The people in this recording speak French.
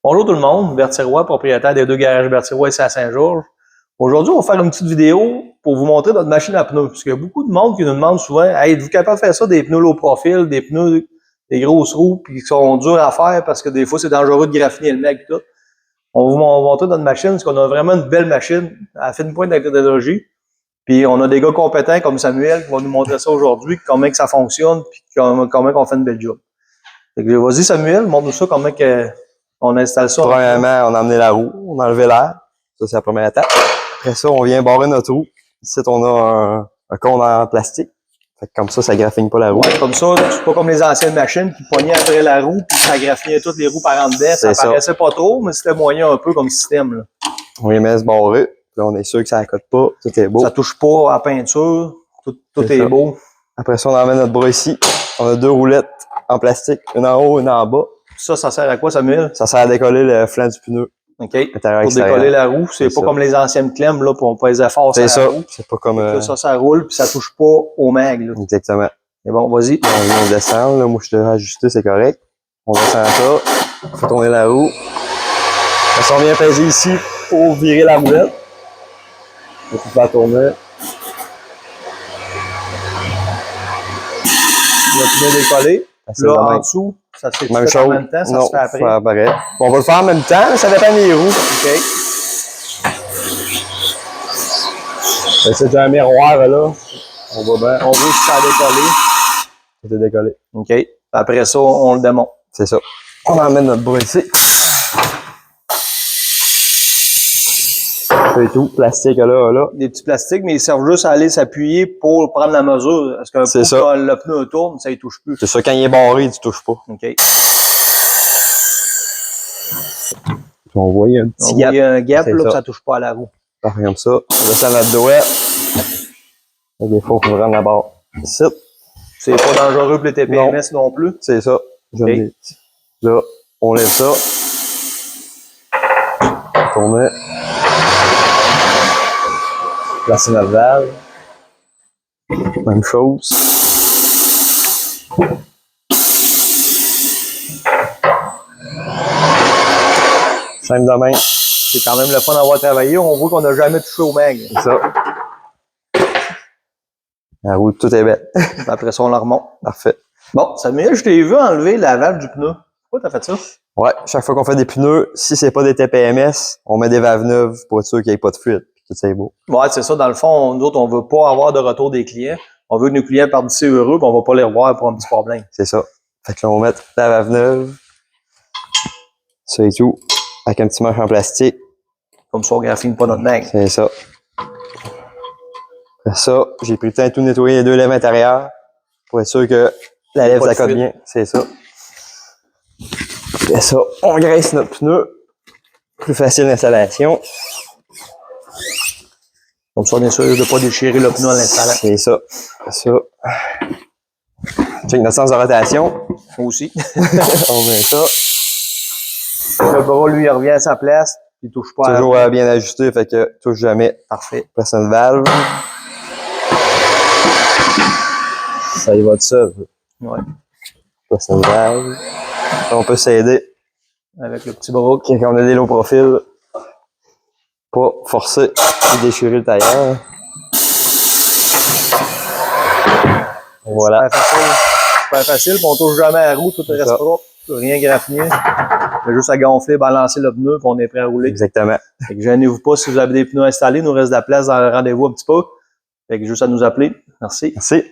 Bonjour tout le monde, Berthier-Roy, propriétaire des deux garages Berthier-Roy ici à Saint-Georges. Aujourd'hui, on va faire une petite vidéo pour vous montrer notre machine à pneus. Parce qu'il y a beaucoup de monde qui nous demande souvent, hey, êtes-vous capable de faire ça, des pneus low profil, des pneus, des grosses roues, puis qui sont durs à faire parce que des fois, c'est dangereux de graffiner le mec et tout. On va vous montrer notre machine, parce qu'on a vraiment une belle machine. Elle fait une pointe de technologie. Puis on a des gars compétents comme Samuel qui va nous montrer ça aujourd'hui, comment que ça fonctionne, puis comment on fait une belle job. Fait que vas-y Samuel, montre-nous ça, comment que on installe ça. Premièrement, on a amené la roue, on a enlevé l'air. Ça, c'est la première étape. Après ça, on vient barrer notre roue. Ici, on a un cône en plastique. Fait que comme ça graffine pas la roue. Ouais, comme ça, c'est pas comme les anciennes machines qui pognaient après la roue puis ça graffinait toutes les roues par en dedans. Ça paraissait pas trop, mais c'était moyen un peu comme système, là. On les met se barrer. Là, on est sûr que ça accote pas. Tout est beau. Ça touche pas à la peinture. Tout est beau. Après ça, on emmène notre bras ici. On a deux roulettes en plastique. Une en haut, une en bas. Ça sert à quoi, Samuel? Ça sert à décoller le flanc du pneu. OK. Pour décoller la roue. C'est pas comme les anciennes clèmes, là, pour pas les efforts. C'est ça. C'est pas comme, ça roule puis ça touche pas au mag, là. Exactement. Et bon, vas-y. On vient descendre, là. Moi, je te ajuster, c'est correct. On descend ça. On fait tourner la roue. On vient peser ici pour virer la roulette. On peut la tourner. Le pneu décollé. Là, en dessous, ça se fait en même temps, ça se fait après. On va le faire en même temps, mais ça dépend des roues. OK. C'est déjà un miroir, là. On va bien. On voit si ça a décollé. C'est décollé. OK. Après ça, on le démonte. C'est ça. On emmène notre bras ici. C'est tout. Plastique, là. Des petits plastiques, mais ils servent juste à aller s'appuyer pour prendre la mesure. Parce qu'un coup, quand le pneu tourne, ça ne touche plus. C'est ça, quand il est barré, tu touches pas. OK. On voit, il y a un petit gap. Il y a un gap, là, que ça touche pas à la roue. Parfait, comme ça. On descend notre doigt. Des fois, il faut prendre la barre ici. C'est pas dangereux pour les TPMS non plus. C'est ça. Okay. Là, on lève ça. Tourner. Placer notre valve. Même chose. Simple de main. C'est quand même le fun d'avoir travaillé. On voit qu'on n'a jamais touché au mag. C'est ça. La roue, tout est bête. Après ça, on la remonte. Parfait. Bon, Samuel, je t'ai vu enlever la valve du pneu. Pourquoi t'as fait ça? Ouais, chaque fois qu'on fait des pneus, si c'est pas des TPMS, on met des valves neuves pour être sûr qu'il n'y ait pas de fuite. Tout c'est beau. Ouais, c'est ça. Dans le fond, nous autres, on veut pas avoir de retour des clients. On veut que nos clients partent d'ici heureux, puis on va pas les revoir pour un petit problème. C'est ça. Fait que là, on va mettre la valve neuve. Ça et tout. Avec un petit manche en plastique. Comme ça, on graffine pas notre mag. C'est ça. Après ça, j'ai pris le temps de tout nettoyer les deux lèvres intérieures pour être sûr que la lèvre s'accote bien. C'est ça. Après ça, on graisse notre pneu. Plus facile d'installation. Comme ça, on est sûr de ne pas déchirer le pneu en l'installant. C'est ça. Ça. Check notre sens de rotation. Moi aussi. On met ça. Le bras, lui, il revient à sa place. Il touche pas. Toujours bien ajusté, fait que touche jamais. Parfait. Place une valve. Ça y va de seul. Ouais. Place une valve. On peut s'aider. Avec le petit bras. Quand on a des low profils. Pas forcer et déchirer le tailleur. Voilà. Super facile. On touche jamais à la roue, tout reste propre. Rien graffiné. Il y a juste à gonfler, balancer le pneu, puis on est prêt à rouler. Exactement. Fait que gênez-vous pas si vous avez des pneus installés, il nous reste de la place dans le rendez-vous un petit peu. Fait que juste à nous appeler. Merci. Merci.